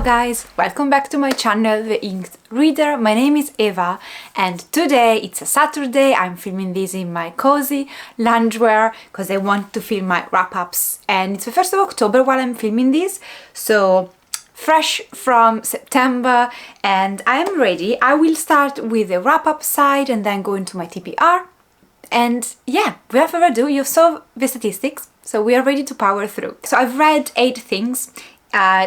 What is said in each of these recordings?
guys, welcome back to my channel, The Inked Reader. My name is Eva and today it's a Saturday. I'm filming this in my cozy loungewear because I want to film my wrap-ups, and it's the 1st of October while I'm filming this, so fresh from September and I am ready. I will start with the wrap-up side and then go into my TBR. And yeah, without further ado, you saw the statistics, so we are ready to power through. So I've read 8 things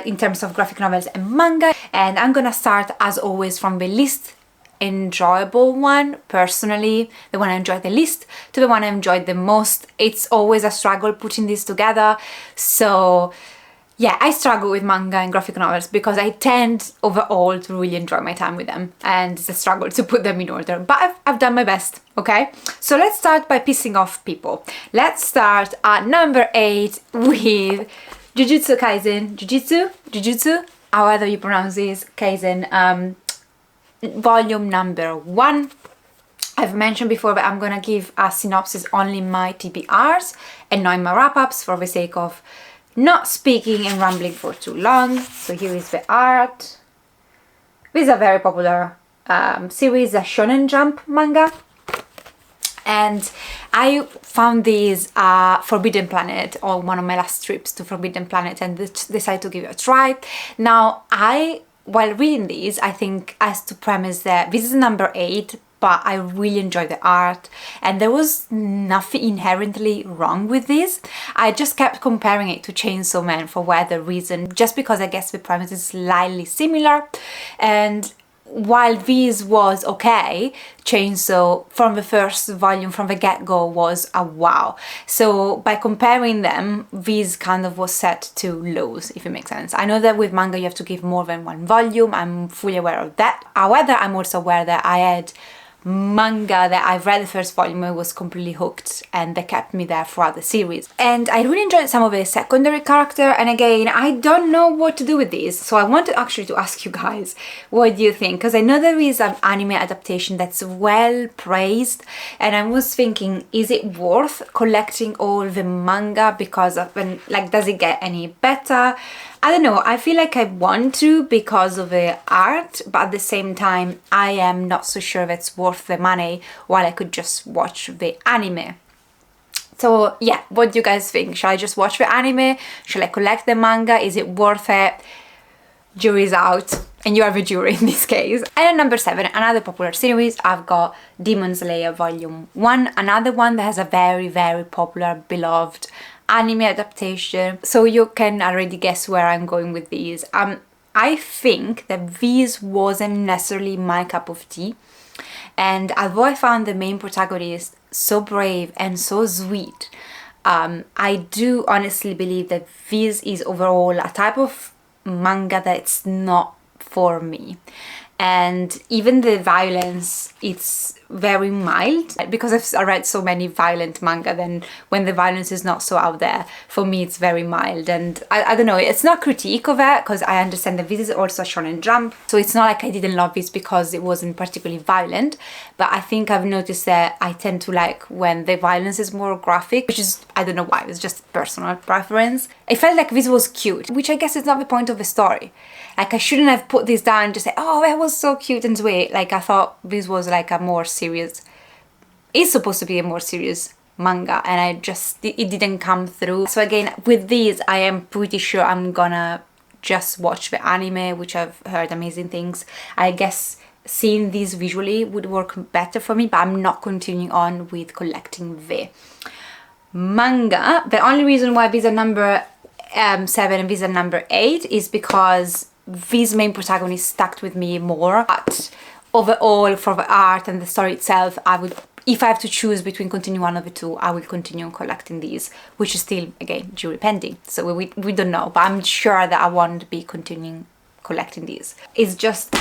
in terms of graphic novels and manga, and I'm gonna start as always from the least enjoyable one, personally, the one I enjoyed the least, to the one I enjoyed the most. It's always a struggle putting this together, so yeah, I struggle with manga and graphic novels because I tend overall to really enjoy my time with them, and it's a struggle to put them in order, but I've done my best, okay? So let's start by pissing off people. Let's start at number 8 with Jujutsu Kaisen, Jujutsu, however you pronounce this, Kaisen, volume number 1. I've mentioned before that I'm gonna give a synopsis only in my TBRs and not in my wrap-ups for the sake of not speaking and rambling for too long. So here is the art. This is a very popular series, a Shonen Jump manga. And I found this Forbidden Planet on one of my last trips to Forbidden Planet and decided to give it a try. Now, while reading this, I think as to premise that this is number 8, but I really enjoyed the art and there was nothing inherently wrong with this. I just kept comparing it to Chainsaw Man for whatever reason, just because I guess the premise is slightly similar. And while this was okay, Chainsaw from the first volume, from the get-go, was a wow. So by comparing them, this kind of was set to lose, if it makes sense. I know that with manga you have to give more than one volume, I'm fully aware of that. However, I'm also aware that I had manga that I've read the first volume, I was completely hooked and they kept me there throughout the series. And I really enjoyed some of the secondary character, and again, I don't know what to do with these, so I wanted actually to ask you guys, what do you think? Because I know there is an anime adaptation that's well praised, and I was thinking, is it worth collecting all the manga because of, like, does it get any better? I don't know, I feel like I want to because of the art, but at the same time I am not so sure if it's worth the money while I could just watch the anime. So yeah, what do you guys think? Shall I just watch the anime? Shall I collect the manga? Is it worth it? Jury's out, and you are the jury in this case. And at number 7, another popular series, I've got Demon Slayer Volume 1, another one that has a very, very popular, beloved anime adaptation. So you can already guess where I'm going with these. I think that this wasn't necessarily my cup of tea, and although I found the main protagonist so brave and so sweet, I do honestly believe that this is overall a type of manga that's not for me. And even the violence, it's very mild, because I've read so many violent manga, then when the violence is not so out there, for me it's very mild. And I don't know, it's not critique of it, because I understand that this is also a Shonen Jump, so it's not like I didn't love this because it wasn't particularly violent, but I think I've noticed that I tend to like when the violence is more graphic, which is, I don't know why, it's just personal preference. I felt like this was cute, which I guess is not the point of the story. Like, I shouldn't have put this down and just say, oh, that was so cute and sweet. Like, I thought this was like a more serious, it's supposed to be a more serious manga, and it didn't come through. So again, with these, I am pretty sure I'm gonna just watch the anime, which I've heard amazing things. I guess seeing these visually would work better for me, but I'm not continuing on with collecting the manga. The only reason why these are number 7 and these are number 8 is because this main protagonist stuck with me more. But overall, for the art and the story itself, I would, if I have to choose between continuing one of the two, I will continue collecting these, which is still, again, jury pending, so we don't know, but I'm sure that I won't be continuing collecting these. It's just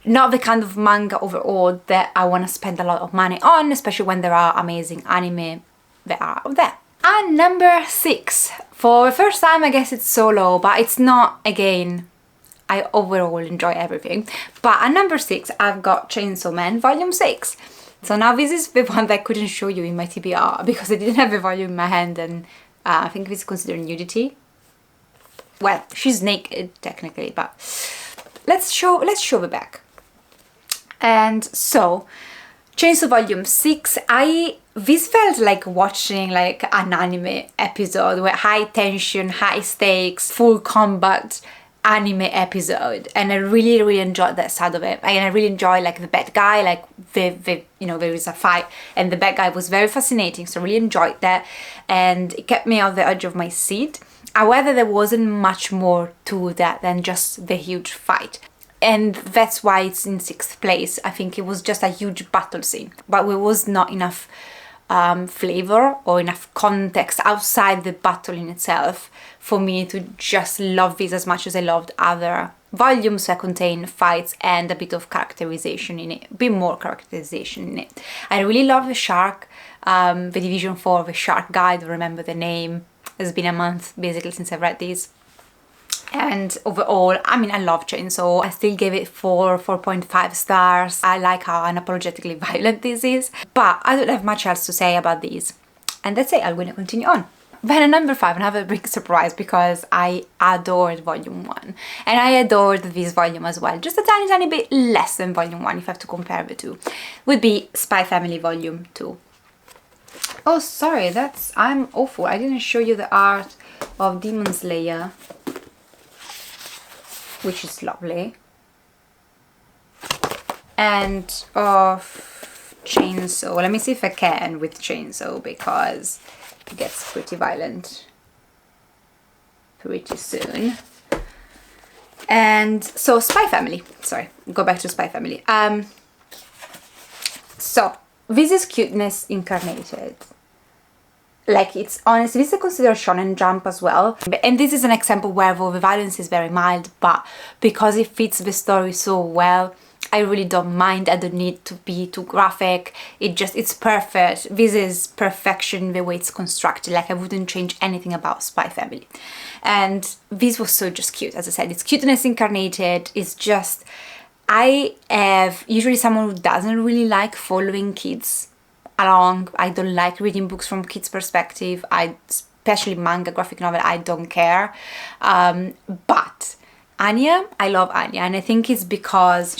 not the kind of manga overall that I want to spend a lot of money on, especially when there are amazing anime that are out there. And number 6, for the first time, I guess it's so low, but it's not, again, I overall enjoy everything. But at number 6, I've got Chainsaw Man Volume 6. So now this is the one that I couldn't show you in my TBR because I didn't have the volume in my hand, and I think this is considered nudity. Well, she's naked technically, but let's show the back. And so, Chainsaw Volume 6, this felt like watching like an anime episode where high tension, high stakes, full combat anime episode, and I really enjoyed that side of it. And I really enjoy like the bad guy, like the you know, there is a fight and the bad guy was very fascinating, so I really enjoyed that and it kept me on the edge of my seat. However, there wasn't much more to that than just the huge fight. And that's why it's in 6th place. I think it was just a huge battle scene, but there was not enough flavor or enough context outside the battle in itself for me to just love this as much as I loved other volumes that contain fights and a bit of characterization in it, a bit more characterization in it. I really love the shark, the Division 4 of the shark guy, I don't remember the name. It's been a month basically since I've read these. And overall, I mean, I love Chainsaw. I still gave it 4.5 stars. I like how unapologetically violent this is, but I don't have much else to say about these. And that's it, I'm going to continue on. Then at number 5, another big surprise, because I adored Volume 1. And I adored this volume as well, just a tiny bit less than Volume 1 if I have to compare the two, would be Spy Family Volume 2. Oh, sorry, I'm awful. I didn't show you the art of Demon Slayer, which is lovely, and of Chainsaw. Let me see if I can with Chainsaw, because it gets pretty violent pretty soon. And so Spy Family, sorry, go back to Spy Family. So this is cuteness incarnated. Like, it's honestly, this is considered Shonen Jump as well, and this is an example where the violence is very mild, but because it fits the story so well, I really don't mind. I don't need to be too graphic. It's perfect. This is perfection the way it's constructed. Like, I wouldn't change anything about Spy Family. And this was so just cute. As I said, it's cuteness incarnated. It's just, I have usually someone who doesn't really like following kids along. I don't like reading books from kids' perspective. Especially manga, graphic novel, I don't care. But Anya, I love Anya, and I think it's because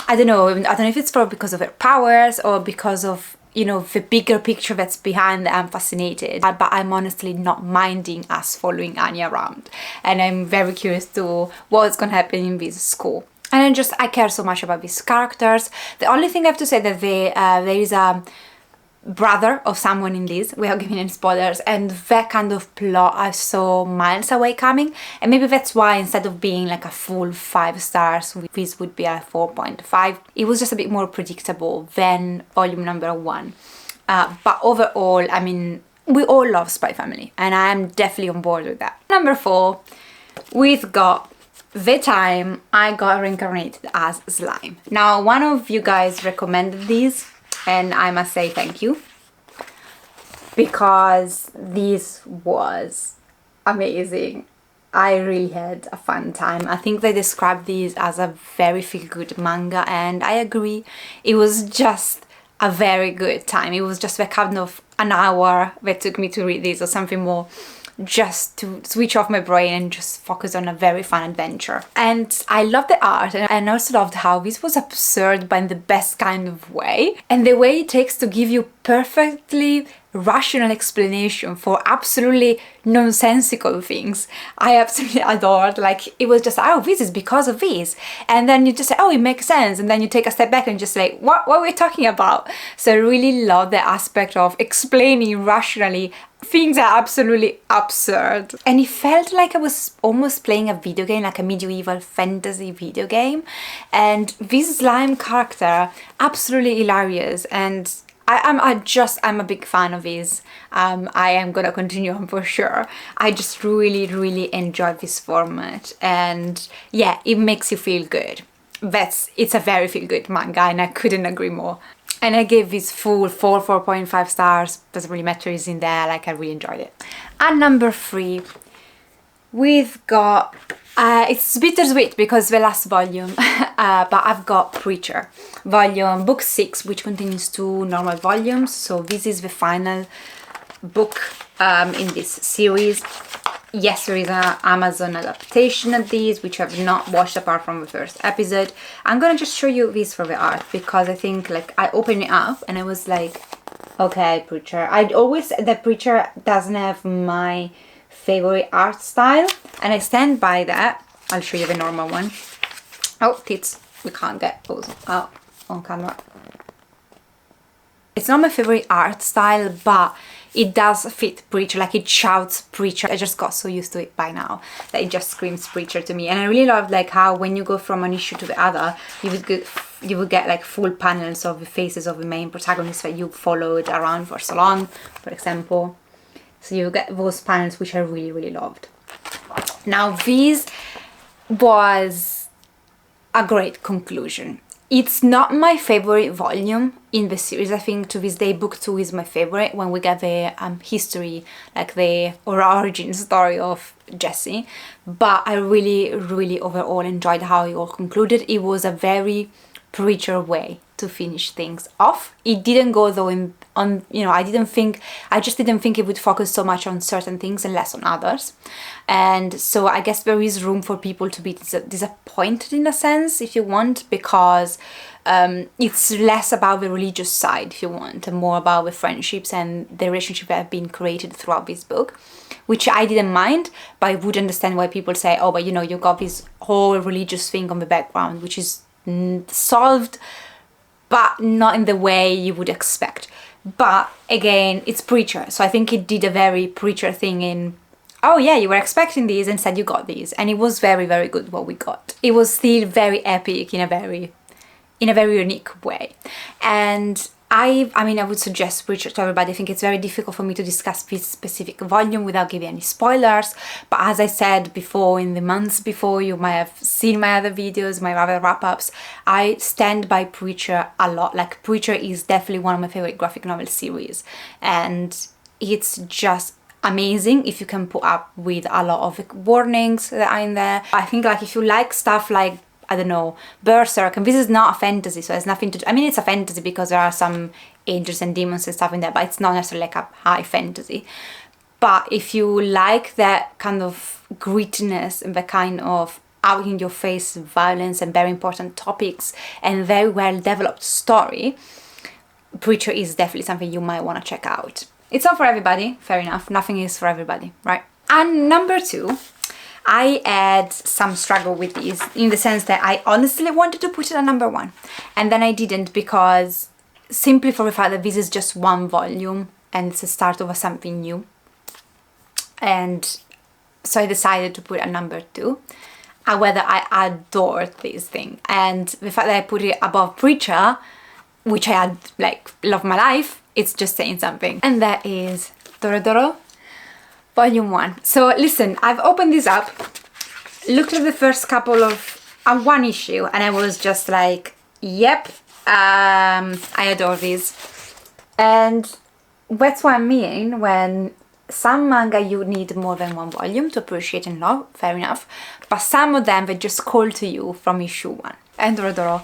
I don't know if it's probably because of her powers or because of, you know, the bigger picture that's behind that I'm fascinated. But I'm honestly not minding us following Anya around, and I'm very curious to what's gonna happen in this school. And I care so much about these characters. The only thing I have to say that there is a brother of someone in this, without giving any spoilers, and that kind of plot I saw miles away coming, and maybe that's why instead of being like a full 5 stars, this would be a 4.5. It was just a bit more predictable than volume number 1. But overall, I mean, we all love Spy Family, and I'm definitely on board with that. Number 4, we've got the time I got reincarnated as slime. Now, one of you guys recommended these, and I must say thank you, because this was amazing. I really had a fun time. I think they described these as a very feel-good manga, and I agree. It was just a very good time. It was just a kind of an hour that took me to read this, or something more, just to switch off my brain and just focus on a very fun adventure. And I loved the art, and I also loved how this was absurd but in the best kind of way, and the way it takes to give you perfectly rational explanation for absolutely nonsensical things. I absolutely adored. Like, it was just, oh, this is because of this, and then you just say, oh, it makes sense, and then you take a step back and just like, what were we talking about? So I really love the aspect of explaining rationally things are absolutely absurd. And it felt like I was almost playing a video game, like a medieval fantasy video game, and this slime character, absolutely hilarious. And I'm a big fan of his. I am gonna continue on for sure. I just really enjoy this format, and yeah, it makes you feel good. It's a very feel good manga, and I couldn't agree more. And I gave this full 4.5 stars. Doesn't really matter, it's in there. Like, I really enjoyed it. And number 3, we've got it's bittersweet because the last volume, but I've got Preacher, book 6, which contains 2 normal volumes. So this is the final book in this series. yes, there is an Amazon adaptation of these, which I've not watched apart from the first episode. I'm gonna just show you this for the art, because I think, like, I opened it up and I was like, okay, Preacher. The Preacher doesn't have my favorite art style, and I stand by that. I'll show you the normal one. Oh, tits. We can't get those out on camera. It's not my favorite art style, but it does fit Preacher. Like, it shouts Preacher. I just got so used to it by now that it just screams Preacher to me. And I really love, like, how when you go from an issue to the other, you would get like full panels of the faces of the main protagonists that you followed around for so long, for example. So you get those panels, which I really, really loved. Now, this was a great conclusion. It's not my favorite volume in the series. I think to this day, book 2 is my favorite, when we get the history, like the origin story of Jessie. But I really, really overall enjoyed how it all concluded. It was a very Preacher way to finish things off. It didn't go though I just didn't think it would focus so much on certain things and less on others. And so I guess there is room for people to be disappointed in a sense, if you want, because it's less about the religious side, if you want, and more about the friendships and the relationships that have been created throughout this book, which I didn't mind, but I would understand why people say, oh, but you got this whole religious thing on the background, which is solved, but not in the way you would expect. But again, it's Preacher, so I think it did a very Preacher thing in, oh yeah, you were expecting these, instead you got these, and it was very, very good what we got. It was still very epic in a very unique way. And I would suggest Preacher to everybody. I think it's very difficult for me to discuss this specific volume without giving any spoilers. But as I said before, in the months before, you might have seen my other videos, my other wrap-ups, I stand by Preacher a lot. Like, Preacher is definitely one of my favorite graphic novel series. And it's just amazing if you can put up with a lot of warnings that are in there. I think, like, if you like stuff like, I don't know, Berserk, and this is not a fantasy, so it has nothing to do, I mean, it's a fantasy because there are some angels and demons and stuff in there, but it's not necessarily like a high fantasy. But if you like that kind of grittiness and the kind of out in your face violence and very important topics and very well developed story, Preacher is definitely something you might want to check out. It's not for everybody, fair enough, nothing is for everybody, right? And number 2, I had some struggle with these, in the sense that I honestly wanted to put it at number 1, and then I didn't, because simply for the fact that this is just one volume and it's a start of something new. And so I decided to put it at number 2. However, I adored this thing, and the fact that I put it above Preacher, which I had, like, love my life, it's just saying something. And that is Doro Volume 1. So listen, I've opened this up, looked at the first couple of one issue, and I was just like, yep, I adore these. And that's what I mean when some manga you need more than one volume to appreciate and love, fair enough, but some of them they just call to you from issue 1. And Doro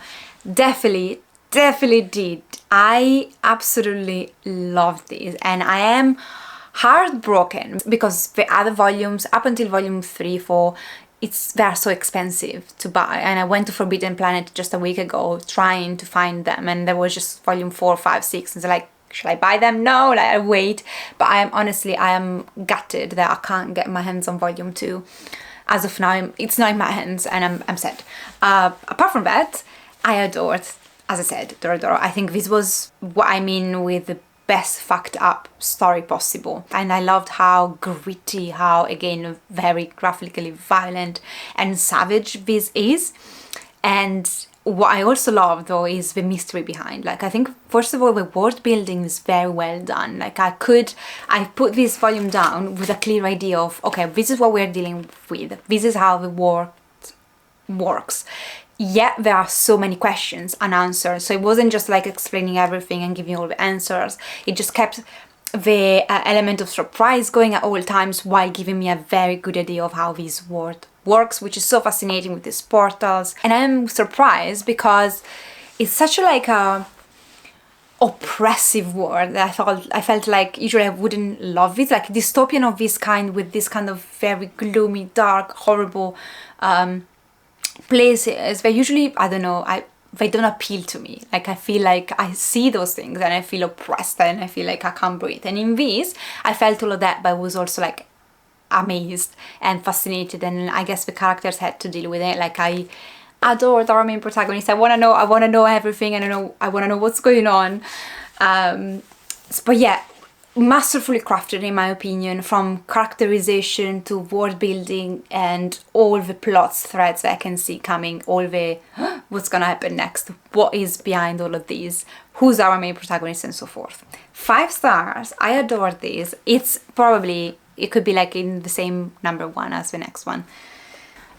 definitely did. I absolutely loved these, and I am heartbroken because the other volumes up until volume 3, 4, they are so expensive to buy, and I went to Forbidden Planet just a week ago trying to find them, and there was just volume 4, 5, 6, and so like, should I buy them? No, like, I wait. But I am gutted that I can't get my hands on volume 2. As of now, it's not in my hands, and I'm sad. Apart from that, I adored, as I said, Doro. I think this was what I mean with the best fucked up story possible, and I loved how gritty, how again very graphically violent and savage this is. And what I also love though is the mystery behind. Like, I think first of all the world building is very well done. Like, I put this volume down with a clear idea of, okay, this is what we're dealing with, this is how the world works. Yet there are so many questions unanswered, so it wasn't just like explaining everything and giving all the answers. It just kept the element of surprise going at all times while giving me a very good idea of how this world works, which is so fascinating with these portals. And I'm surprised because it's such a oppressive world that I felt like usually I wouldn't love it, like dystopian of this kind, with this kind of very gloomy, dark, horrible places where usually, I don't know, they don't appeal to me. Like I feel like I see those things and I feel oppressed and I feel like I can't breathe. And in this, I felt all of that, but I was also like amazed and fascinated, and I guess the characters had to deal with it. Like I adored our main protagonist. I want to know everything, and I want to know what's going on. But yeah, masterfully crafted in my opinion, from characterization to world building and all the plots threads that I can see coming, all the what's gonna happen next, what is behind all of these, who's our main protagonist, and so forth. 5 stars. I adore this. It's probably, it could be like in the same number 1 as the next one.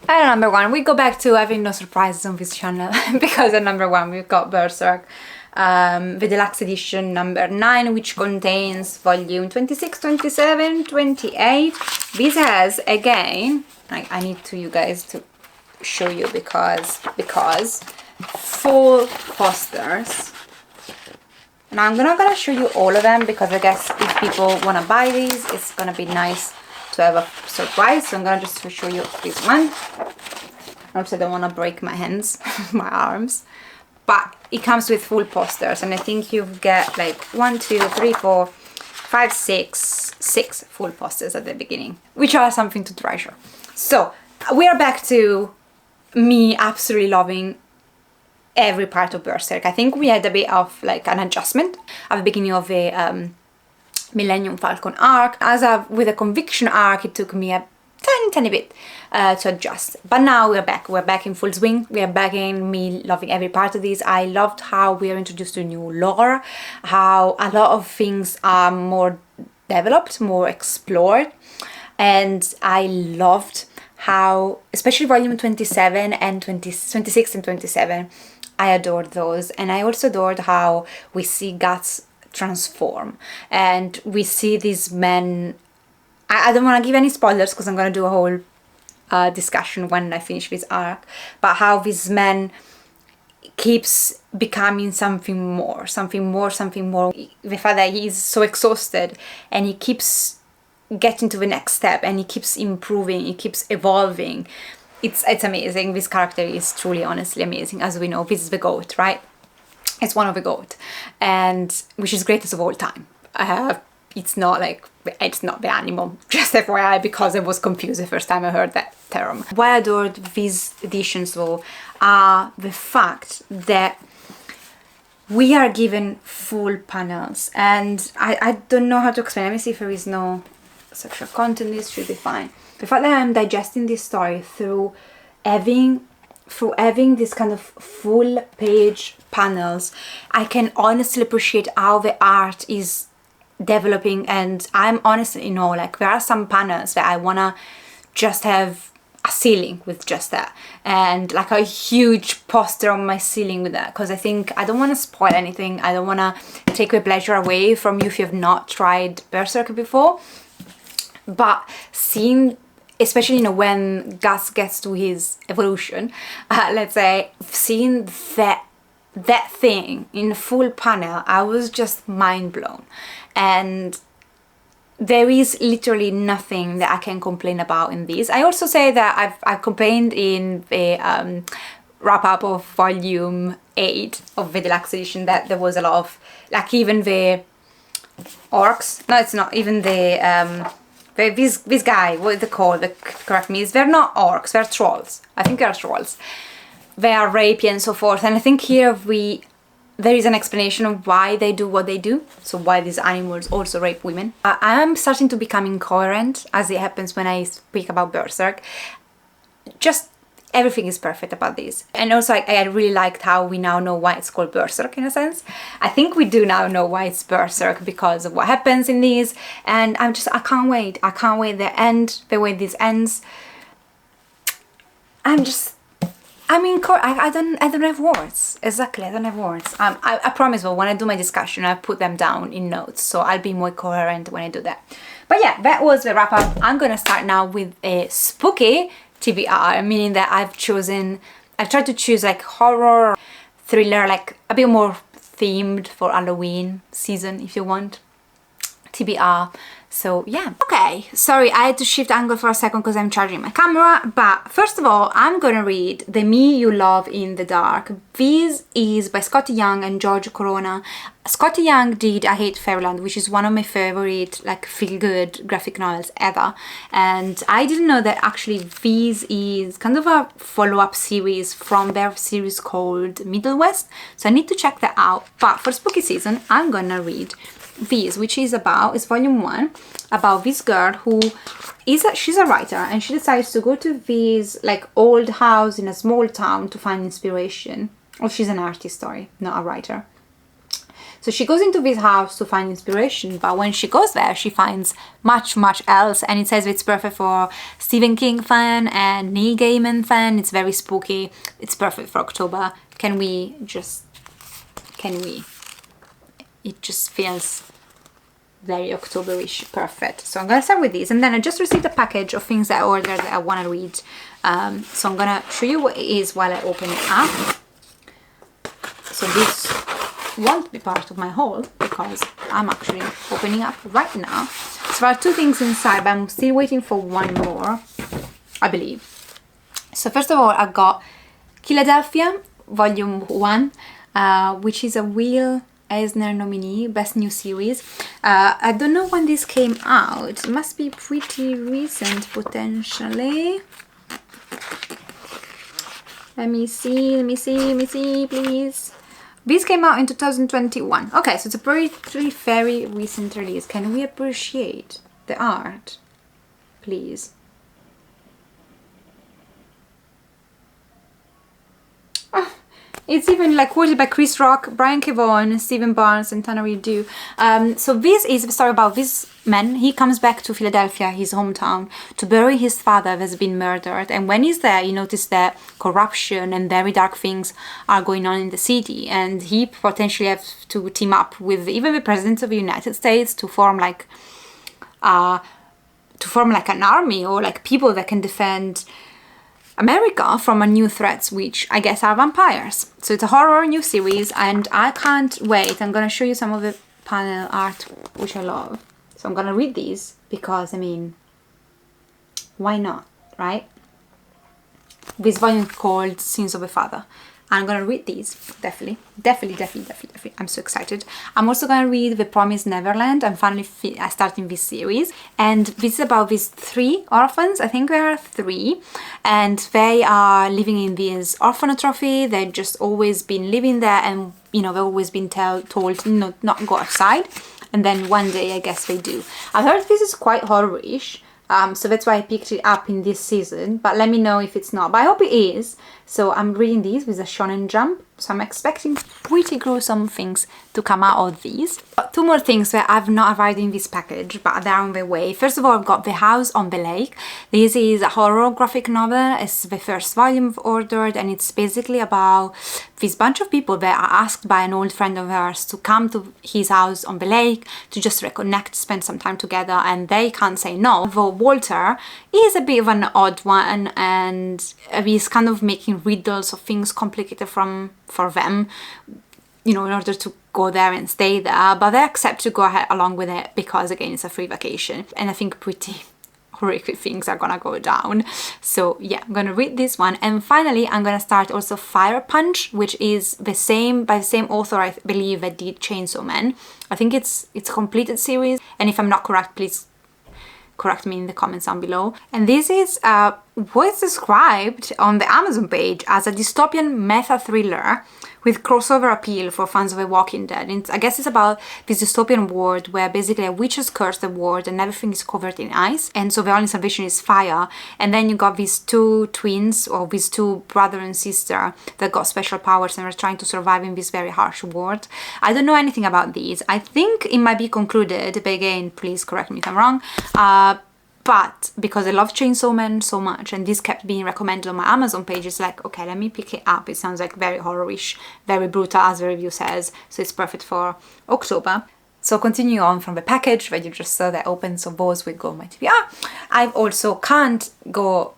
At number 1, we go back to having no surprises on this channel because at number 1 we've got Berserk, the deluxe edition number 9, which contains volume 26, 27, 28. This has, again, I need to you guys to show you because full posters. Now I'm not gonna show you all of them because I guess if people want to buy these, it's gonna be nice to have a surprise. So I'm gonna just show you this one. Also, I don't want to break my hands, my arms. But it comes with full posters, and I think you get like 1, 2, 3, 4, 5, 6 full posters at the beginning, which are something to treasure. So we are back to me absolutely loving every part of Berserk. I think we had a bit of like an adjustment at the beginning of the Millennium Falcon arc. With a Conviction arc, it took me a tiny bit to adjust, but now we're back in full swing. We are back in me loving every part of this. I loved how we are introduced to new lore, how a lot of things are more developed, more explored, and I loved how, especially volume 27 and 26 and 27, I adored those. And I also adored how we see Guts transform, and we see these men. I don't want to give any spoilers because I'm going to do a whole discussion when I finish this arc, but how this man keeps becoming something more. The fact that he is so exhausted and he keeps getting to the next step and he keeps improving, he keeps evolving. It's amazing. This character is truly, honestly amazing. As we know, this is the GOAT, right? It's one of the GOAT, and which is greatest of all time. It's not the animal, just FYI, because I was confused the first time I heard that term. Why I adored these editions though are the fact that we are given full panels, and I don't know how to explain. Let me see if there is no sexual content. This should be fine. The fact that I'm digesting this story through having this kind of full page panels, I can honestly appreciate how the art is developing. And I'm honestly, you know, like there are some panels that I wanna just have a ceiling with just that, and like a huge poster on my ceiling with that, because I think I don't want to spoil anything. I don't want to take the pleasure away from you if you have not tried Berserk before, but seeing, especially, you know, when Gus gets to his evolution, let's say, seeing that thing in full panel, I was just mind blown. And there is literally nothing that I can complain about in this. I also say that I've complained in the wrap up of volume 8 of the deluxe edition that there was a lot of, like, even the orcs. No, it's not even the this guy, what they call, correct me, is they're not orcs, they're trolls. I think they're trolls. They are rapey and so forth. And I think here there is an explanation of why they do what they do. So why these animals also rape women. I am starting to become incoherent, as it happens when I speak about Berserk. Just everything is perfect about this. And also I really liked how we now know why it's called Berserk, in a sense. I think we do now know why it's Berserk because of what happens in these. And I can't wait. I can't wait the way this ends. I don't have words. Exactly, I don't have words. I promise, but when I do my discussion, I put them down in notes, so I'll be more coherent when I do that. But yeah, that was the wrap up. I'm gonna start now with a spooky TBR, meaning that I've tried to choose like horror, thriller, like a bit more themed for Halloween season if you want. TBR. So yeah. Okay, sorry, I had to shift angle for a second because I'm charging my camera, but first of all, I'm gonna read The Me You Love in the Dark. This is by Scotty Young and George Corona. Scotty Young did I Hate Fairyland, which is one of my favorite like feel-good graphic novels ever, and I didn't know that actually this is kind of a follow-up series from their series called Middle West, so I need to check that out. But for spooky season, I'm gonna read this, which is volume 1, about this girl who she's a writer, and she decides to go to this like old house in a small town to find inspiration. Oh, she's an artist, sorry, not a writer. So she goes into this house to find inspiration, but when she goes there, she finds much else, and it says it's perfect for Stephen King fan and Neil Gaiman fan. It's very spooky. It's perfect for October. Can we? It just feels very Octoberish, perfect. So I'm gonna start with these, and then I just received a package of things that I ordered that I want to read. So I'm gonna show you what it is while I open it up. So this won't be part of my haul because I'm actually opening up right now. So there are 2 things inside, but I'm still waiting for one more, I believe. So first of all, I got Philadelphia volume 1, which is a Will Eisner nominee, Best New Series. I don't know when this came out. It must be pretty recent, potentially. Let me see, please. This came out in 2021. Okay, so it's a very recent release. Can we appreciate the art, please? It's even like quoted by Chris Rock, Brian K. Vaughan, Stephen Barnes, and Tanner Dew. So this is the story about this man. He comes back to Philadelphia, his hometown, to bury his father who has been murdered. And when he's there, he notices that corruption and very dark things are going on in the city. And he potentially has to team up with even the President of the United States to form like an army, or like people that can defend America from a new threats, which I guess are vampires. So it's a horror new series, and I can't wait. I'm gonna show you some of the panel art, which I love. So I'm gonna read these because, I mean, why not, right? This volume called Sins of a Father. I'm gonna read these, definitely. I'm so excited. I'm also gonna read The Promised Neverland. I'm finally starting this series, and this is about these 3 orphans. I think there are 3, and they are living in this orphanage. They've just always been living there, and you know, they've always been told not go outside, and then one day I guess they do. I heard this is quite horror-ish. So that's why I picked it up in this season, but let me know if it's not. But I hope it is. So I'm reading these with a Shonen Jump, so I'm expecting pretty gruesome things to come out of these. 2 more things that I've not arrived in this package, but they're on their way. First of all, I've got The House on the Lake. This is a horror graphic novel. It's the first volume I've ordered, and it's basically about this bunch of people that are asked by an old friend of hers to come to his house on the lake to just reconnect, spend some time together, and they can't say no. Though Walter is a bit of an odd one, and he's kind of making riddles of things complicated for them, you know, in order to go there and stay there, but they accept to go ahead along with it because, again, it's a free vacation, and I think pretty horrific things are gonna go down. So yeah, I'm gonna read this one, and finally I'm gonna start also Fire Punch, which is by the same author, I believe, that did Chainsaw Man. I think it's a completed series, and if I'm not correct, please correct me in the comments down below. And this is what's described on the Amazon page as a dystopian meta thriller with crossover appeal for fans of The Walking Dead. And I guess it's about this dystopian world where basically a witch has cursed the world and everything is covered in ice, and so the only salvation is fire. And then you got these 2 twins, or these 2 brother and sister, that got special powers and are trying to survive in this very harsh world. I don't know anything about these. I think it might be concluded, but again, please correct me if I'm wrong. But because I love Chainsaw Man so much, and this kept being recommended on my Amazon page, it's like, okay, let me pick it up. It sounds like very horror-ish, very brutal, as the review says, so it's perfect for October. So continue on from the package that you just saw that open, so those will go on my TBR. I've also can't do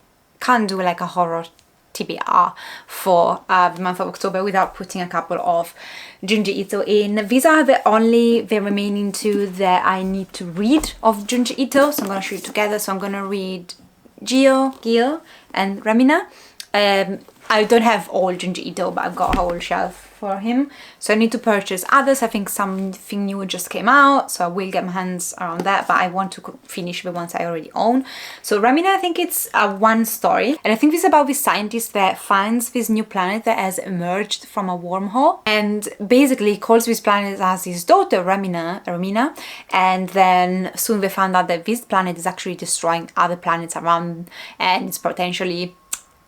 like a horror TBR for the month of October without putting a couple of Junji Ito in. These are the remaining two that I need to read of Junji Ito, so I'm gonna show you together. So I'm gonna read Gyo, and Ramina. I don't have all Junji Ito, but I've got a whole shelf for him, so I need to purchase others. I think something new just came out, so I will get my hands around that, but I want to finish the ones I already own. So Ramina, I think it's a one story, and I think it's about this scientist that finds this new planet that has emerged from a wormhole, and basically calls this planet as his daughter Ramina, and then soon they found out that this planet is actually destroying other planets around, and it's potentially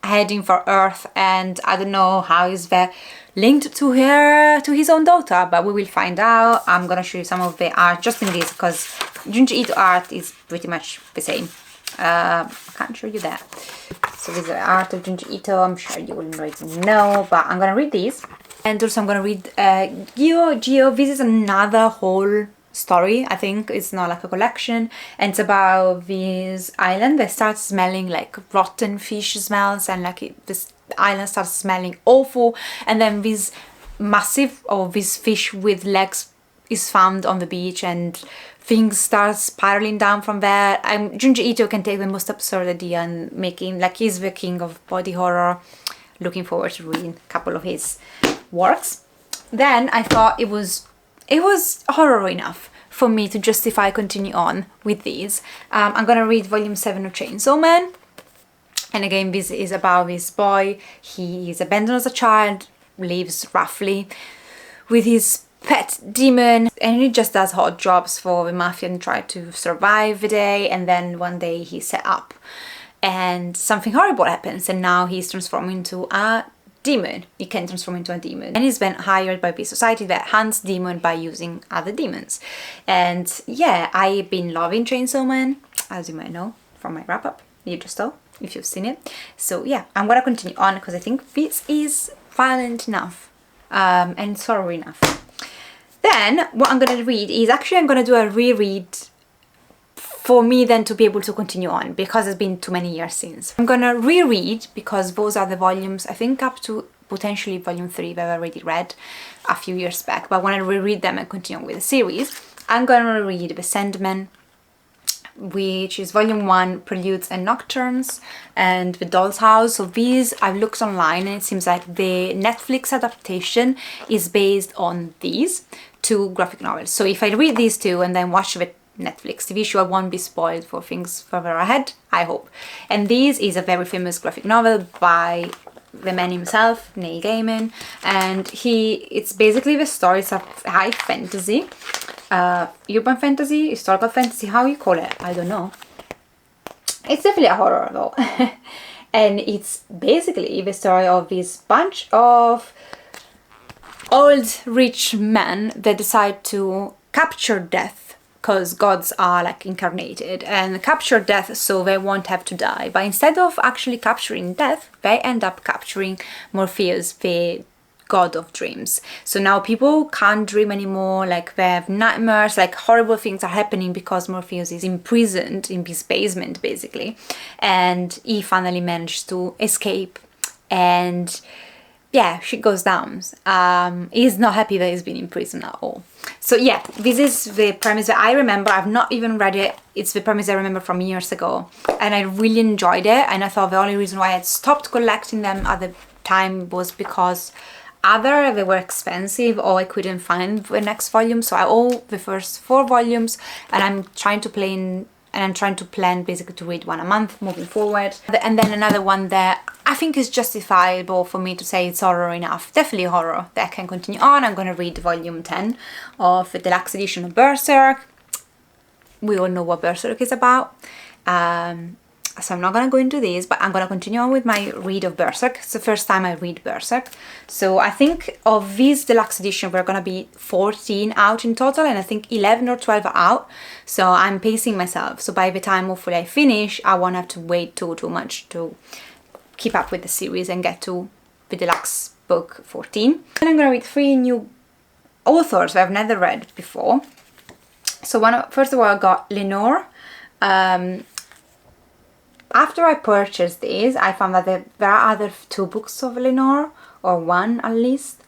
heading for Earth, and I don't know how is that linked to his own daughter, but we will find out. I'm gonna show you some of the art just in this, because Junji Ito art is pretty much the same. I can't show you that. So this is the art of Junji Ito. I'm sure you will already know, but I'm gonna read these, and also I'm gonna read Gyo. This is another whole story. I think it's not like a collection, and it's about this island that starts smelling like rotten fish smells, and like this island starts smelling awful, and then this fish with legs is found on the beach, and things start spiraling down from there. Junji Ito can take the most absurd idea and making, like, he's the king of body horror. Looking forward to reading a couple of his works. Then I thought it was horror enough for me to justify continue on with these. I'm gonna read volume 7 of Chainsaw Man, and again this is about this boy. He is abandoned as a child, lives roughly with his pet demon, and he just does odd jobs for the mafia and try to survive the day, and then one day he's set up and something horrible happens, and now he's transformed into a demon. He can transform into a demon, and he's been hired by the society that hunts demon by using other demons. And yeah, I've been loving Chainsaw Man, as you might know from my wrap-up you just saw if you've seen it. So yeah, I'm gonna continue on because I think this is violent enough and sorrow enough. Then what I'm gonna read is, actually I'm gonna do a reread for me then to be able to continue on, because it's been too many years since. I'm gonna reread, because those are the volumes, I think up to potentially volume 3 that I already read a few years back, but when I reread them and continue with the series, I'm gonna read The Sandman, which is volume 1, Preludes and Nocturnes, and The Doll's House. So these, I've looked online and it seems like the Netflix adaptation is based on these two graphic novels. So if I read these two and then watch the Netflix TV show, I won't be spoiled for things further ahead, I hope. And this is a very famous graphic novel by the man himself, Neil Gaiman, and it's basically the stories of high fantasy, urban fantasy, historical fantasy, how you call it, I don't know. It's definitely a horror though. And it's basically the story of this bunch of old rich men that decide to capture death, because gods are like incarnated, and capture death so they won't have to die. But instead of actually capturing death, they end up capturing Morpheus, the god of dreams. So now people can't dream anymore, like they have nightmares, like horrible things are happening because Morpheus is imprisoned in this basement basically, and he finally managed to escape, and yeah, shit goes down. He's not happy that he's been in prison at all. So yeah, this is the premise that I remember. I've not even read it. It's the premise I remember from years ago, and I really enjoyed it. And I thought the only reason why I had stopped collecting them at the time was because either they were expensive or I couldn't find the next volume. So I owe the first 4 volumes, and I'm trying to plan basically to read one a month moving forward. And then another one that I think is justifiable for me to say it's horror enough, definitely horror, that can continue on. I'm going to read volume 10 of the deluxe edition of Berserk. We all know what Berserk is about. So I'm not going to go into this, but I'm going to continue on with my read of Berserk. It's the first time I read Berserk. So I think of this deluxe edition, we're going to be 14 out in total, and I think 11 or 12 are out. So I'm pacing myself. So by the time hopefully I finish, I won't have to wait too much to keep up with the series and get to the deluxe book 14. And I'm going to read 3 new authors that I've never read before. So first of all, I got Lenore. After I purchased these, I found that there are other 2 books of Lenore, or 1 at least.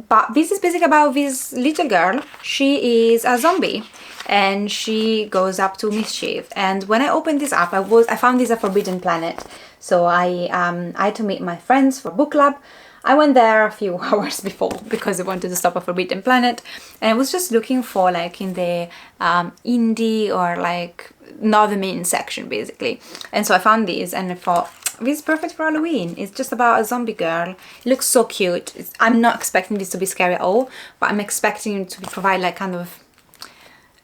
But this is basically about this little girl. She is a zombie and she goes up to mischief. And when I opened this up, I found this a Forbidden Planet. So I had to meet my friends for book club. I went there a few hours before because I wanted to stop at Forbidden Planet, and I was just looking for like in the indie or like not the main section basically. And so I found these and I thought, this is perfect for Halloween. It's just about a zombie girl. It looks so cute. I'm not expecting this to be scary at all, but I'm expecting it to provide like kind of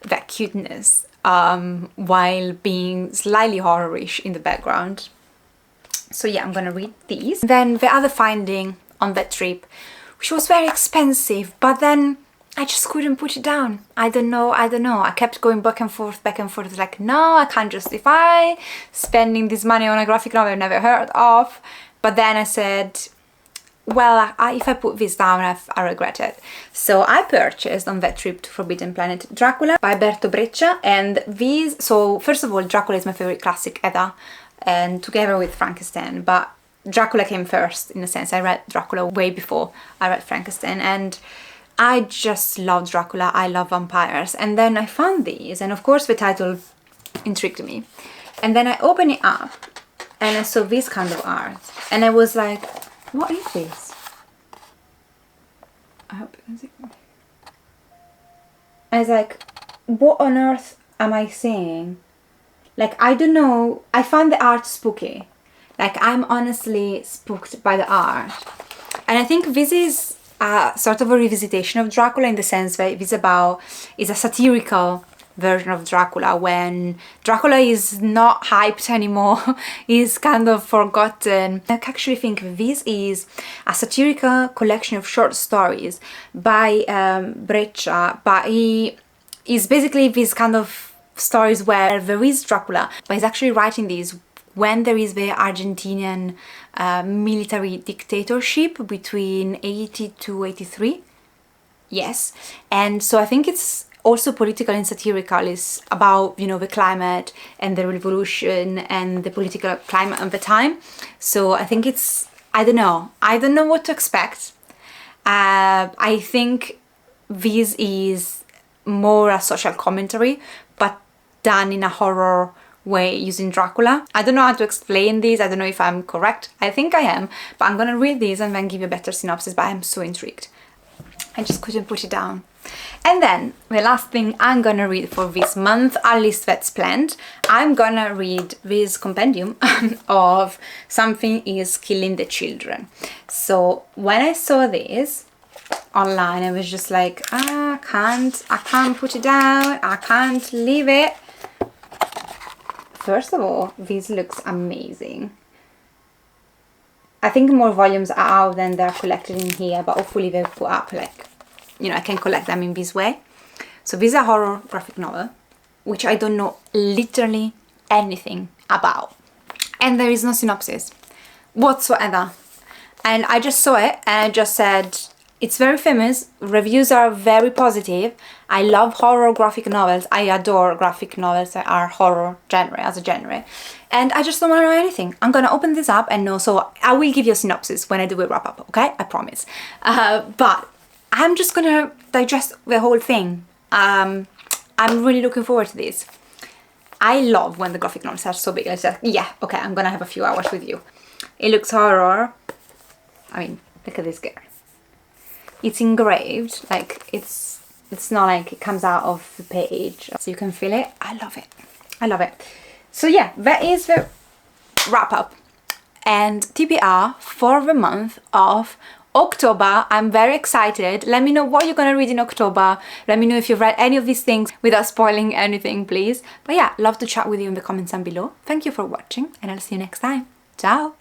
that cuteness while being slightly horror-ish in the background. So yeah, I'm gonna read these. Then the other finding on that trip, which was very expensive, but then I just couldn't put it down. I don't know. I kept going back and forth, like, no, I can't justify spending this money on a graphic novel I've never heard of. But then I said, well, if I put this down, I regret it. So I purchased on that trip to Forbidden Planet Dracula by Berto Breccia. And these, so first of all, Dracula is my favorite classic Edda, and together with Frankenstein, but Dracula came first in a sense. I read Dracula way before I read Frankenstein, and I just love Dracula. I love vampires. And then I found these, and of course the title intrigued me. And then I opened it up and I saw this kind of art, and I was like, what is this? I hope you can see. I was like, what on earth am I seeing? Like, I don't know. I found the art spooky. Like, I'm honestly spooked by the art. And I think this is sort of a revisitation of Dracula, in the sense that it's a satirical version of Dracula, when Dracula is not hyped anymore, is kind of forgotten. I actually think this is a satirical collection of short stories by Breccia, but he is basically this kind of stories where there is Dracula, but he's actually writing these when there is the Argentinian military dictatorship between 80 to 83. Yes. And so I think it's also political and satirical. It's about, you know, the climate and the revolution and the political climate of the time. So I think it's, I don't know what to expect. I think this is more a social commentary, but done in a horror way using Dracula. I don't know how to explain this. I don't know if I'm correct. I think I am, but I'm gonna read these and then give you a better synopsis, but I'm so intrigued. I just couldn't put it down. And then the last thing I'm gonna read for this month, at least that's planned, I'm gonna read this compendium of Something is Killing the Children. So when I saw this online, I was just like, I can't put it down, I can't leave it. First of all, this looks amazing. I think more volumes are out than they're collected in here, but hopefully they'll put up, like, you know, I can collect them in this way. So this is a horror graphic novel, which I don't know literally anything about. And there is no synopsis whatsoever. And I just saw it and I just said, it's very famous, reviews are very positive. I love horror graphic novels. I adore graphic novels that are horror genre, as a genre. And I just don't want to know anything. I'm gonna open this up and know, so I will give you a synopsis when I do a wrap up, okay? I promise. But I'm just gonna digest the whole thing. I'm really looking forward to this. I love when the graphic novels are so big. I said, yeah, okay, I'm gonna have a few hours with you. It looks horror. I mean, look at this girl. It's engraved, like it's not like it comes out of the page, so you can feel it. I love it. I love it. So yeah, that is the wrap up and TBR for the month of October. I'm very excited. Let me know what you're gonna read in October. Let me know if you've read any of these things without spoiling anything, please. But yeah, love to chat with you in the comments down below. Thank you for watching and I'll see you next time. Ciao!